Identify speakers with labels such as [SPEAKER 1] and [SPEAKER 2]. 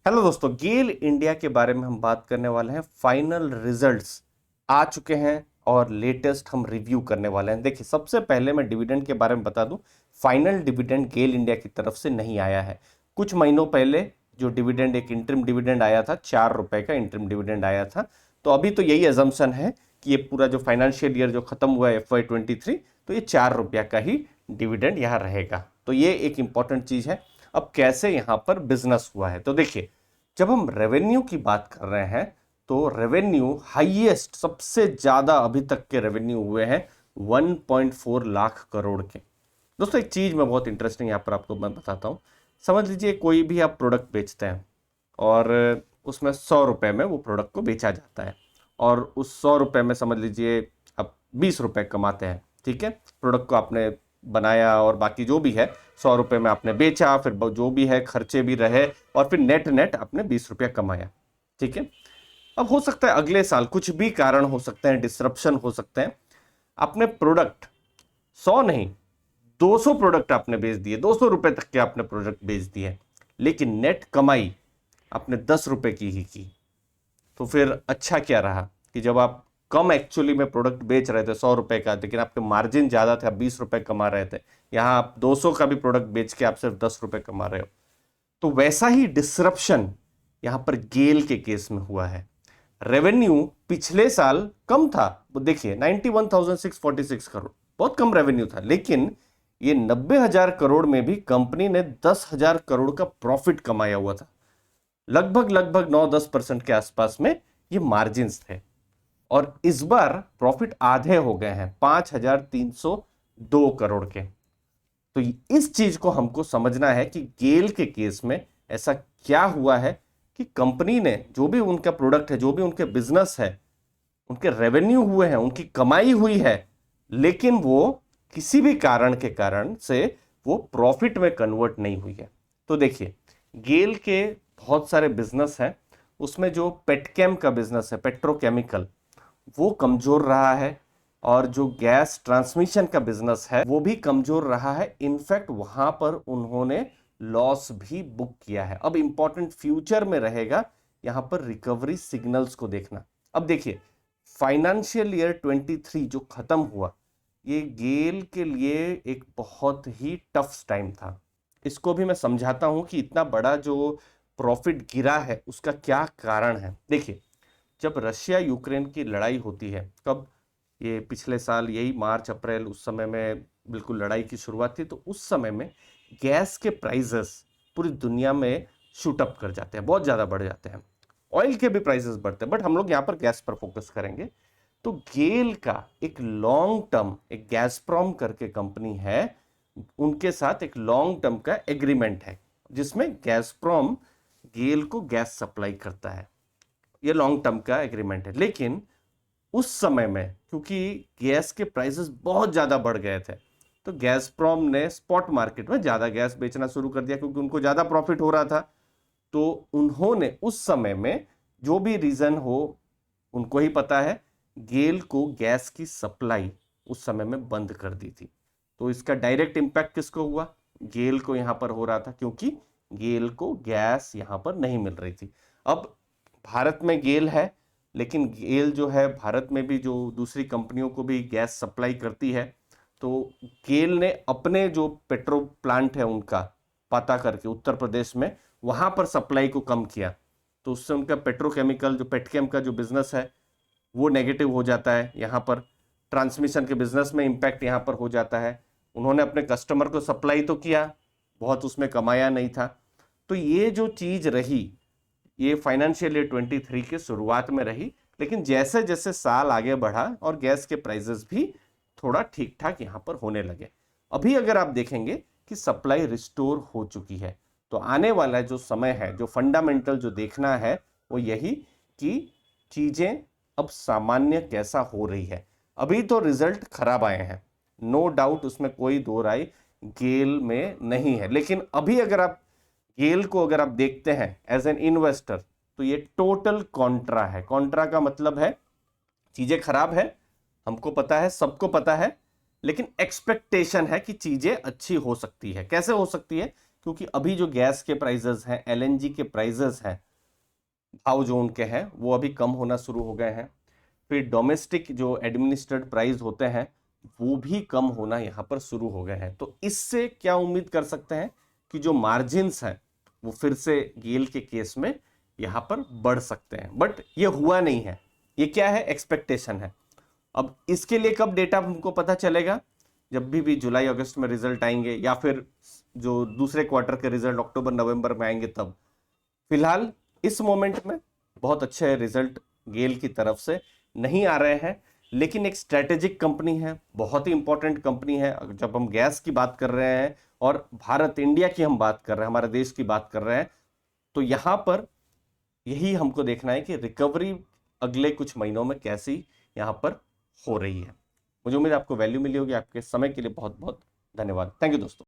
[SPEAKER 1] Hello दोस्तों, गेल India के बारे में हम बात करने वाले हैं। फाइनल रिजल्ट्स आ चुके हैं और लेटेस्ट हम रिव्यू करने वाले हैं। देखिए, सबसे पहले मैं डिविडेंड के बारे में बता दूं। फाइनल डिविडेंड गेल इंडिया की तरफ से नहीं आया है। कुछ महीनों पहले जो डिविडेंड, एक इंटरिम डिविडेंड आया था, 4 रुपए का इंटरिम डिविडेंड आया था। तो अभी तो यही एजम्पशन है कि ये पूरा जो फाइनेंशियल ईयर जो खत्म हुआ है FY23, तो ये 4 रुपया का ही डिविडेंड यहाँ रहेगा। तो ये एक इंपॉर्टेंट चीज है। अब कैसे यहाँ पर बिजनेस हुआ है, तो देखिए, जब हम रेवेन्यू की बात कर रहे हैं तो रेवेन्यू हाईएस्ट, सबसे ज्यादा अभी तक के रेवेन्यू हुए हैं 1.4 लाख करोड़ के। दोस्तों, एक चीज मैं बहुत इंटरेस्टिंग यहाँ पर आपको मैं बताता हूँ। समझ लीजिए, कोई भी आप प्रोडक्ट बेचते हैं और उसमें 100 रुपए में वो प्रोडक्ट को बेचा जाता है, और उस 100 रुपए में समझ लीजिए आप 20 रुपए कमाते हैं। ठीक है, प्रोडक्ट को आपने बनाया और बाकी जो भी है 100 रुपए में आपने बेचा, फिर जो भी है खर्चे भी रहे, और फिर नेट नेट आपने 20 रुपया कमाया। ठीक है, अब हो सकता है अगले साल कुछ भी कारण हो सकते हैं, डिसरप्शन हो सकते हैं, आपने प्रोडक्ट 100 नहीं 200 प्रोडक्ट आपने बेच दिए, 200 रुपए तक के आपने प्रोडक्ट बेच दिए, लेकिन नेट कमाई आपने 10 रुपए की ही की। तो फिर अच्छा क्या रहा कि जब आप कम एक्चुअली में प्रोडक्ट बेच रहे थे 100 रुपए का, लेकिन आपके मार्जिन ज्यादा थे, आप 20 रुपए कमा रहे थे। यहाँ आप 200 का भी प्रोडक्ट बेच के आप सिर्फ 10 रुपए कमा रहे हो। तो वैसा ही डिसरप्शन यहां पर गेल के केस में हुआ है। रेवेन्यू पिछले साल कम था, वो देखिए 91,646 करोड़, बहुत कम रेवेन्यू था, लेकिन ये 90,000 करोड़ में भी कंपनी ने 10,000 करोड़ का प्रॉफिट कमाया हुआ था। लगभग लगभग 9-10% के आसपास में ये मार्जिन्स थे। और इस बार प्रॉफिट आधे हो गए हैं, 5,302 करोड़ के। तो इस चीज को हमको समझना है कि गेल के केस में ऐसा क्या हुआ है कि कंपनी ने जो भी उनका प्रोडक्ट है, जो भी उनके बिजनेस है, उनके रेवेन्यू हुए हैं, उनकी कमाई हुई है, लेकिन वो किसी भी कारण के कारण से वो प्रॉफिट में कन्वर्ट नहीं हुई है। तो देखिए, गेल के बहुत सारे बिजनेस हैं, उसमें जो पेटकेम का बिजनेस है, पेट्रोकेमिकल, वो कमजोर रहा है। और जो गैस ट्रांसमिशन का बिजनेस है वो भी कमजोर रहा है। इनफैक्ट वहां पर उन्होंने लॉस भी बुक किया है। अब इंपॉर्टेंट फ्यूचर में रहेगा यहां पर रिकवरी सिग्नल्स को देखना। अब देखिए, फाइनेंशियल ईयर 23 जो खत्म हुआ, ये गेल के लिए एक बहुत ही टफ टाइम था। इसको भी मैं समझाता हूं कि इतना बड़ा जो प्रॉफिट गिरा है उसका क्या कारण है। देखिए, जब रशिया यूक्रेन की लड़ाई होती है, कब, ये पिछले साल यही मार्च अप्रैल, उस समय में बिल्कुल लड़ाई की शुरुआत थी, तो उस समय में गैस के प्राइसेस पूरी दुनिया में शूट अप कर जाते हैं, बहुत ज़्यादा बढ़ जाते हैं। ऑयल के भी प्राइसेस बढ़ते हैं, बट हम लोग यहाँ पर गैस पर फोकस करेंगे। तो गेल का एक लॉन्ग टर्म, एक गैसप्रॉम करके कंपनी है, उनके साथ एक लॉन्ग टर्म का एग्रीमेंट है, जिसमें गैसप्रॉम गेल को गैस सप्लाई करता है। ये लॉन्ग टर्म का एग्रीमेंट है, लेकिन उस समय में क्योंकि गैस के प्राइसेस बहुत ज्यादा बढ़ गए थे, तो गैसप्रॉम ने स्पॉट मार्केट में ज्यादा गैस बेचना शुरू कर दिया, क्योंकि उनको ज्यादा प्रॉफिट हो रहा था। तो उन्होंने उस समय में, जो भी रीजन हो उनको ही पता है, गेल को गैस की सप्लाई उस समय में बंद कर दी थी। तो इसका डायरेक्ट इंपैक्ट किसको हुआ? गेल को यहां पर हो रहा था, क्योंकि गेल को गैस यहां पर नहीं मिल रही थी। अब भारत में गेल है, लेकिन गेल जो है भारत में भी जो दूसरी कंपनियों को भी गैस सप्लाई करती है। तो गेल ने अपने जो पेट्रो प्लांट है उनका पता करके उत्तर प्रदेश में, वहां पर सप्लाई को कम किया। तो उससे उनका पेट्रोकेमिकल, जो पेटकेम का जो बिजनेस है, वो नेगेटिव हो जाता है। यहाँ पर ट्रांसमिशन के बिजनेस में इंपैक्ट यहाँ पर हो जाता है। उन्होंने अपने कस्टमर को सप्लाई तो किया, बहुत उसमें कमाया नहीं था। तो ये जो चीज रही, ये फाइनेंशियल ईयर 23 के शुरुआत में रही, लेकिन जैसे जैसे साल आगे बढ़ा और गैस के प्राइसेस भी थोड़ा ठीक ठाक यहां पर होने लगे, अभी अगर आप देखेंगे कि सप्लाई रिस्टोर हो चुकी है। तो आने वाला जो समय है, जो फंडामेंटल जो देखना है, वो यही कि चीजें अब सामान्य कैसा हो रही है। अभी तो रिजल्ट खराब आए हैं, नो डाउट, उसमें कोई दो राय गेल में नहीं है। लेकिन अभी अगर आप गेल को अगर आप देखते हैं एज एन इन्वेस्टर, तो ये टोटल कॉन्ट्रा है। कॉन्ट्रा का मतलब है चीजें खराब है, हमको पता है, सबको पता है, लेकिन एक्सपेक्टेशन है कि चीजें अच्छी हो सकती है। कैसे हो सकती है? क्योंकि अभी जो गैस के प्राइजेस हैं, एलएनजी के प्राइजेस हैं, भाव जो उनके हैं वो अभी कम होना शुरू हो गए हैं। फिर डोमेस्टिक जो एडमिनिस्ट्रेड प्राइस होते हैं वो भी कम होना यहाँ पर शुरू हो गए हैं। तो इससे क्या उम्मीद कर सकते हैं कि जो मार्जिन्स हैं वो फिर से गेल के केस में यहाँ पर बढ़ सकते हैं, बट ये हुआ नहीं है। ये क्या है, एक्सपेक्टेशन है। अब इसके लिए कब डेटा हमको पता चलेगा, जब भी जुलाई अगस्त में रिजल्ट आएंगे या फिर जो दूसरे क्वार्टर के रिजल्ट अक्टूबर नवंबर में आएंगे तब। फिलहाल इस मोमेंट में बहुत अच्छे रिजल्ट गेल की तरफ से नहीं आ रहे हैं, लेकिन एक स्ट्रेटेजिक कंपनी है, बहुत ही इंपॉर्टेंट कंपनी है। जब हम गैस की बात कर रहे हैं और भारत इंडिया की हम बात कर रहे हैं, हमारे देश की बात कर रहे हैं, तो यहाँ पर यही हमको देखना है कि रिकवरी अगले कुछ महीनों में कैसी यहाँ पर हो रही है। मुझे उम्मीद आपको वैल्यू मिली होगी। आपके समय के लिए बहुत बहुत धन्यवाद। थैंक यू दोस्तों।